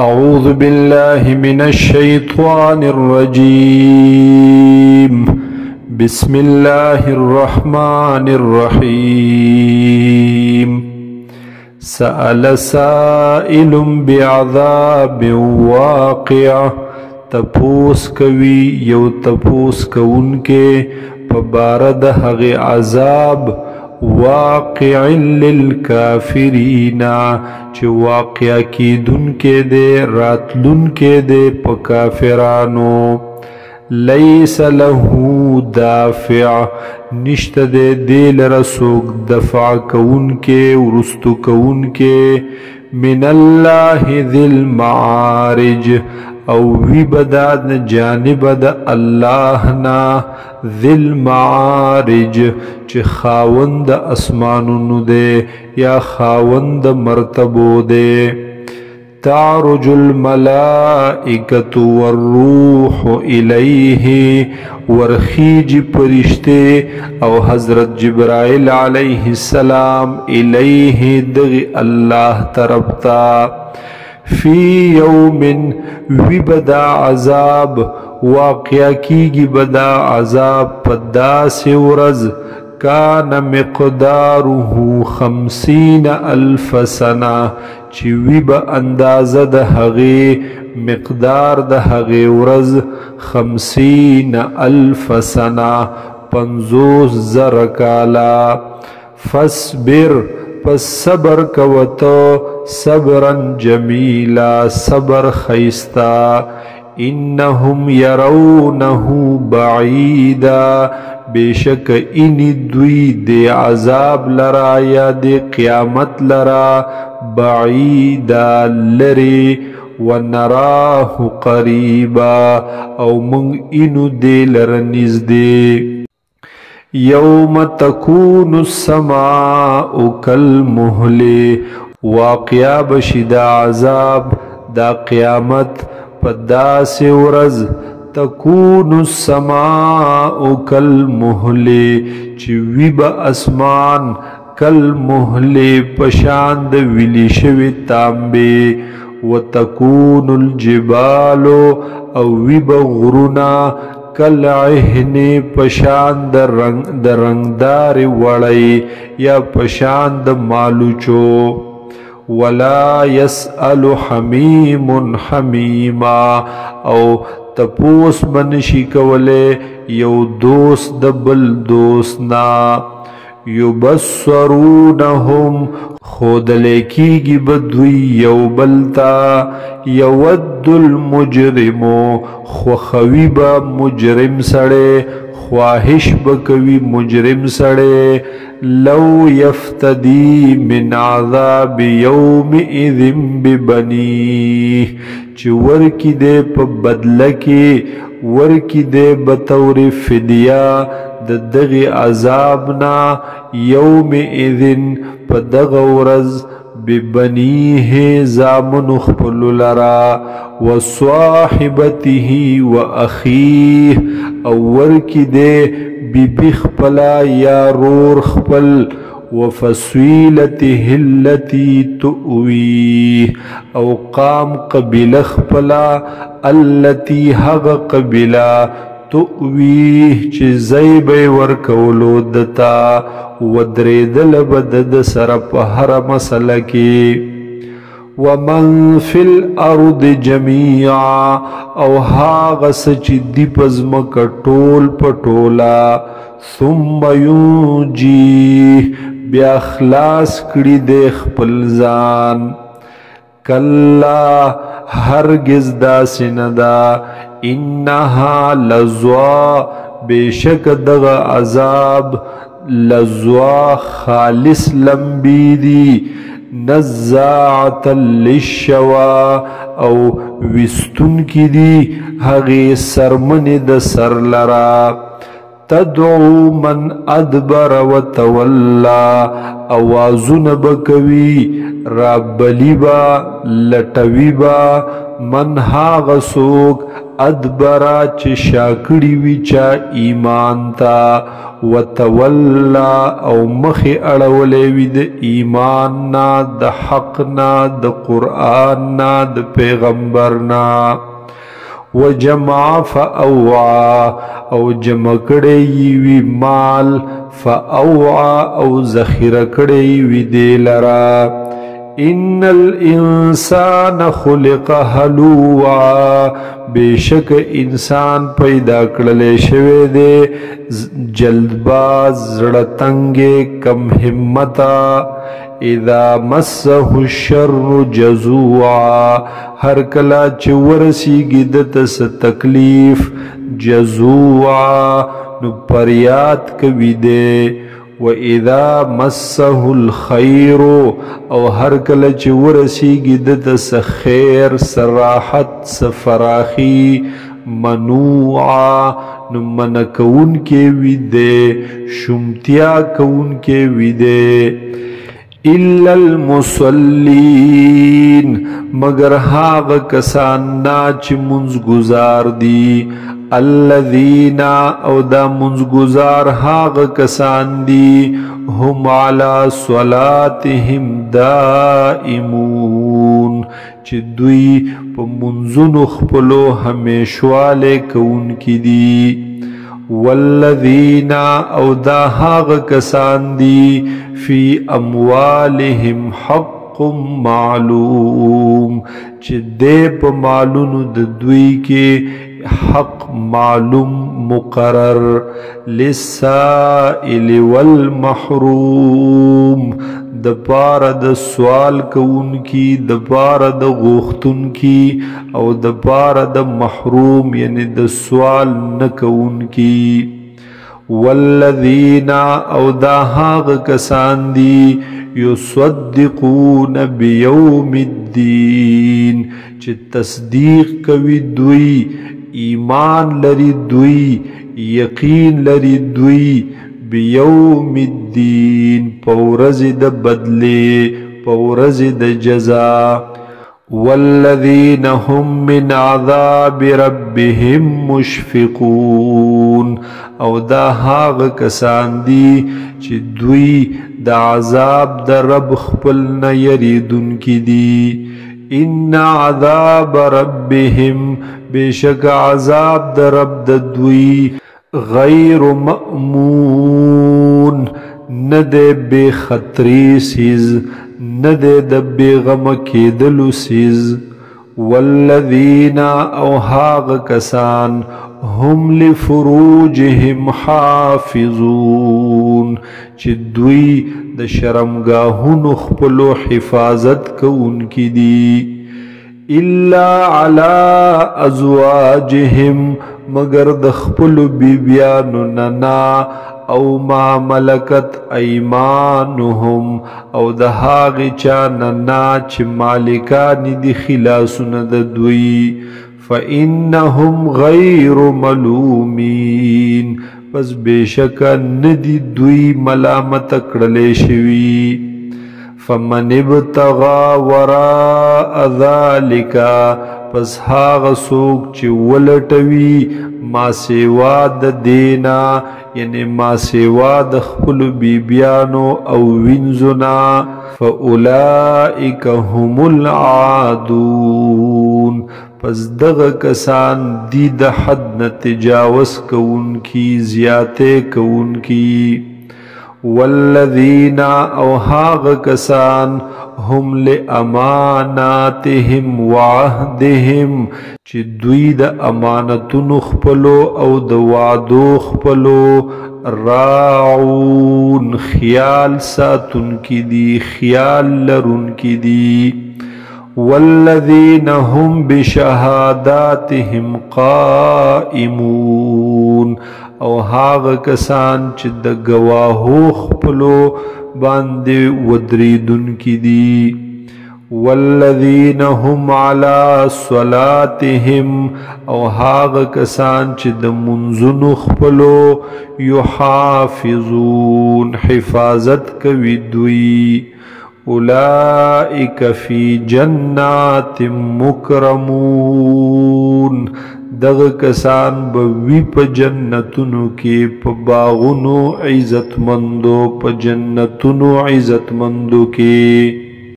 أعوذ بالله من الشيطان الرجيم. بسم الله الرحمن الرحيم. سأل سائل بعذاب واقع. تپوس کوي یو تپوس کونکے پبارد حق عذاب واقع للکافرین چه واقع کی دن کے دے راتلن کے دے پا کافرانو. لیس له دافع نشت دے دیل رسوک دفع کون کے ورستو کون کے من اللہ ذی المعارج او وی بداد جانب دا اللہ نا ذی المعارج چه خاوند اسمانونو دے یا خاوند مرتبو دے. تعرج الملائکة والروح الیہ ورخیج پرشتے او حضرت جبرائیل علیہ السلام الیہ دغ اللہ تربتا. فی یوم وی بدا عذاب واقع کیگی بدا عذاب پدا سے ورز کان مقداره 50,000 سنہ چی وی با انداز دا حغی مقدار دا حغی ورز 50,000 سنہ 50,000 کالا. فاصبر پس صبر کوتو صبرا جمیلا صبر خیستا. انہم یرونہ بعیدا بیشک اینی دوی دے عذاب لرا یا دے قیامت لرا بعیدا لری ونراہ قریبا او منگ اینو دے لرنیز دے. یوم تکون السماء کالمہل واقعہ بشد عذاب دا قیامت پدا سے ورز تکون السماء کالمہل چوی با اسمان کالمہل پشاند ولی شوی تانبے. وتکون الجبال او وی با غرونا کالعہن پشاند رنگدار وڑی یا پشاند مالوچو. ولا يسأل حمیم حمیما او تپوس منشی کولے یو دوست دبل دوستنا. یبصرونہم خود لیکیگی بدوی یو بلتا. یود المجرمو خوخوی با مجرم سڑے خواہش بکوی مجرم سڑے. لو یفتدی من عذاب یومئذ ببنیہ چی ورکی دے پا بدلکی ورکی دے بطور فدیہ دغ عذابنا یومئذ پا دغ ورز ببنیہ زامن خپل لرا وصاحبته واخیہ او ورکی دے بی خپلا یا رور خپل وفصیلته التي تؤویہ او قام قبیل خپلا التي حق قبیلا تؤویہ چی زیب ورکولو دتا ودریدل بدد سرپ ہر مسئلہ کی. ومن فی الارض جمیعا او هاغس چی دی پزمک ٹول پٹولا. ثم یونجیہ بیا خلاص کڑی دے خپل زان. کلا ہرگز دا سندا انہا لزوا بیشک دغ عذاب لزوا خالص لمبی دی. نزاعتا للشوا او وستن کی دی حغی سرمن د سر لرا. تدعو من ادبر وتولى اوازون بکوی رابلی با لټوی با من هاغ سوک ادبرا چه شاکڑی وی چا ایمان تا وتولا او مخی اڑولی وی د ایمان نا د حق نا د قرآن نا د پیغمبر نا وجمع فاوعا او جمع کڑی وی مال فاوعا او ذخیره کڑی وی دی لرا ان الانسان خلق هلوعا بیشک انسان پیدا کړل شوی دی جلدباز زړه کم همتا اذا مسه الشر جزوعا هر کلا چې ورسیږي دته څه تکلیف جزوعا نو پریاد کوي دی وَإِذَا مَسَّهُ الْخَيْرُ او هر کله چې ورسیږي دته څه خیر سراحت سفراخی منوعا نو منع کون کې وي دی شمتیا کون کې وي دی الا المصلین مگر هاغه کسان نا چې منځ گزار دي الذین او دا منزگزار هاغ کسان دی هم علی صلاتهم دائمون چی دوی پا منزن خپلو ہمیشوالے کون کی دی والذین او دا هاغ کسان دی فی اموالهم حق معلوم چی دے پا مالونو دوی کے حق معلوم مقرر للسائل والمحروم د پاره د سوال کون کی د پاره د غوښتون کی او د پاره د محروم یعنی د سوال نه کون کی والذین او دا هاغ کسان دی یصدقون بیوم الدین چې تصدیق کوي دوی ایمان لري دوی یقین لري دوی بیوم الدین پورز د بدلی پورز د جزا والذین هم من عذاب ربهم مشفقون او دا هاغ کسان دی چې دوی د عذاب د رب خپل نه یریدون کی دی ان عذاب ربهم بیشک عذاب د رب د دوی غیر مأمون نده بے خطری سیز نده د بے غم کېدلو سیز والذین او هاغ کسان هم لفروجهم حافظون چې دوی د شرمګاهونو خپلو حفاظت کوونکي دي الا علی ازواجهم مگر د خپلو بیبیانو ننا او ما ملکت ایمانهم او د هاغې چا ننا چې مالکان دي خلاصونه د دوی فإنهم غیر ملومین پس بیشکا ندی دوی ملامت کړلې شوی فمن ابتغى وراء ذلك پس هاغ سوک چی ولټوي ما سیوا د دینا یعنی ما سیوا د خپل بیبیانو او وینزنا فاولئک هم العادون پس دغه کسان دی د حد نه تجاوز کون کی زیاته کون کی والذین او هاغ کسان هم لاماناتهم وعهدهم چې دوی د امانتونو خپلو او د وعدو خپلو راعون خیال ساتون کی دی خیال لرون کی دی والذین هم بشهاداتهم قائمون او هاغ کسان چې د گواهو خپلو باندې ودریدون کی دی والذین هم علی صلاتهم او هاغ کسان چې د منځونو خپلو یحافظون حفاظت کوي دوی اولئک فی جنات مکرمون دغه کسان به وی په جنتونو کې په باغونو عزتمندو په جنتونو عزتمندو کې